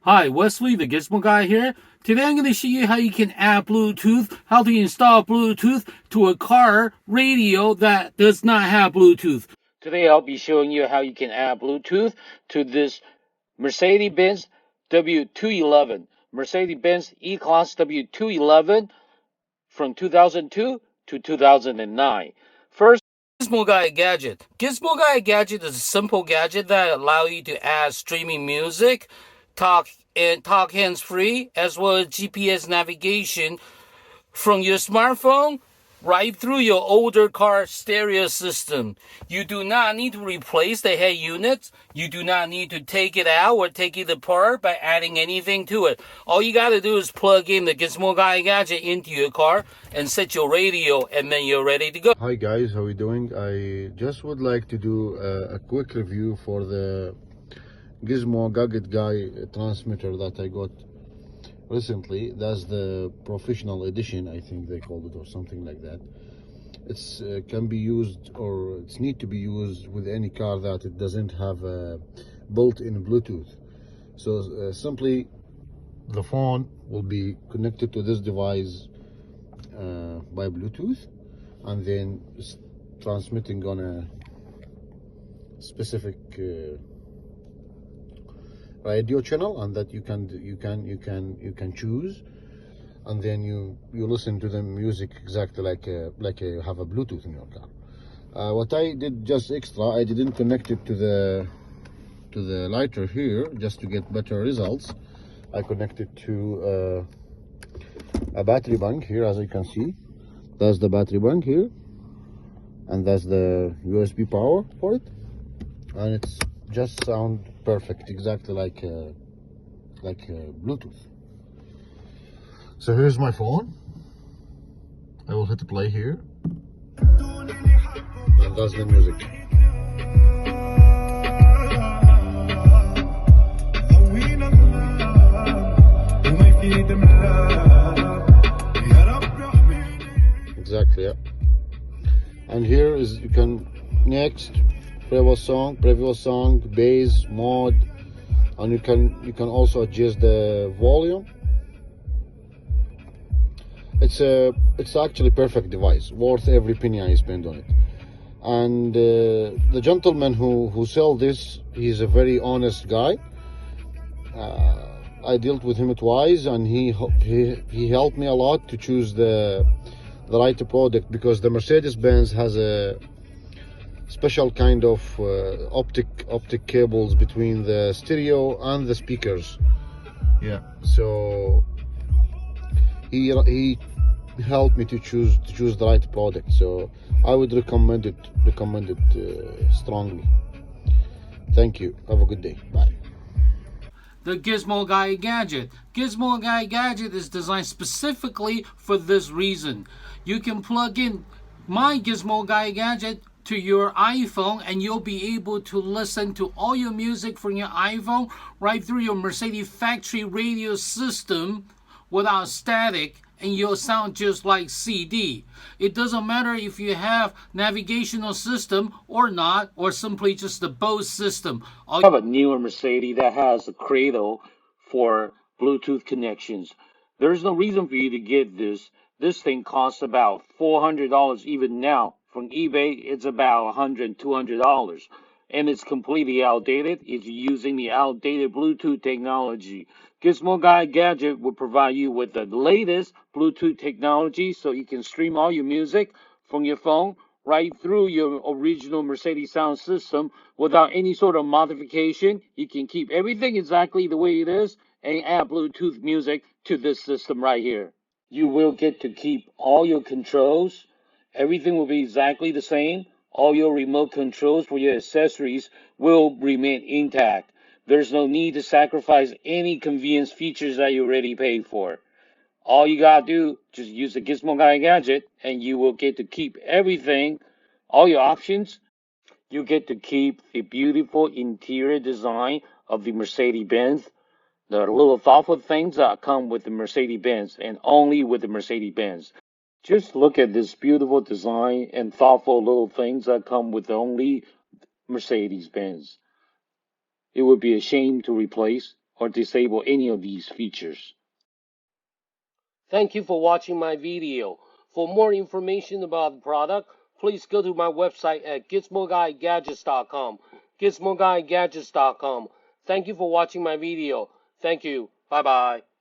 Hi, Wesley, the Gizmo Guy here. Today I'm going to show you how you can add Bluetooth, how to install Bluetooth to a car radio that does not have Bluetooth. Today I'll be showing you how you can add Bluetooth to this Mercedes-Benz W211, Mercedes-Benz E-Class W211 from 2002 to 2009. First, Gizmo Guy Gadget. Gizmo Guy Gadget is a simple gadget that allows you to add streaming music, talk hands-free, as well as GPS navigation from your smartphone right through your older car stereo system. You do not need to replace the head unit. You do not need to take it out or take it apart by adding anything to it. All you got to do is plug in the Gizmo Guy Gadget into your car and set your radio, and then you're ready to go. Hi guys, how are you doing? I just would like to do a quick review for the Gizmo Guy transmitter that I got recently. That's the professional edition, I think they called it, or something like that. It's can be used, or it's need to be used with any car that it doesn't have a built-in Bluetooth. So simply the phone will be connected to this device by Bluetooth, and then it's transmitting on a specific radio channel, and that you can choose, and then you listen to the music exactly like you have a Bluetooth in your car. What I did just extra, I didn't connect it to the lighter here just to get better results. I connected to a battery bank here, as you can see. That's the battery bank here, and that's the USB power for it, and it's just sound perfect, exactly like Bluetooth. So here's my phone. I will hit play here, and that's the music. Exactly, yeah. And here is, you can next previous song, bass, mode, and you can also adjust the volume. It's actually perfect device, worth every penny I spend on it. And the gentleman who sell this, he's a very honest guy. I dealt with him twice, and he helped me a lot to choose the right product, because the Mercedes-Benz has a special kind of optic cables between the stereo and the speakers. Yeah, so he helped me to choose the right product. So I would recommend it strongly. Thank you. Have a good day. Bye. The Gizmo Guy Gadget. Gizmo Guy Gadget is designed specifically for this reason. You can plug in my Gizmo Guy Gadget to your iPhone, and you'll be able to listen to all your music from your iPhone right through your Mercedes factory radio system without static, and you'll sound just like CD. It doesn't matter if you have navigational system or not, or simply just the Bose system. I have a newer Mercedes that has a cradle for Bluetooth connections. There's no reason for you to get this. This thing costs about $400 even now. From eBay, it's about $100, $200. And it's completely outdated. It's using the outdated Bluetooth technology. Gizmo Guy Gadget will provide you with the latest Bluetooth technology, so you can stream all your music from your phone right through your original Mercedes sound system without any sort of modification. You can keep everything exactly the way it is and add Bluetooth music to this system right here. You will get to keep all your controls. Everything will be exactly the same. All your remote controls for your accessories will remain intact. There's no need to sacrifice any convenience features that you already paid for. All you gotta do, just use the Gizmo Guy Gadget, and you will get to keep everything, all your options. You get to keep the beautiful interior design of the Mercedes-Benz, the little thoughtful things that come with the Mercedes-Benz, and only with the Mercedes-Benz. Just look at this beautiful design and thoughtful little things that come with only Mercedes-Benz. It would be a shame to replace or disable any of these features. Thank you for watching my video. For more information about the product, please go to my website at gizmoguygadgets.com. gizmoguygadgets.com. Thank you for watching my video. Thank you. Bye bye.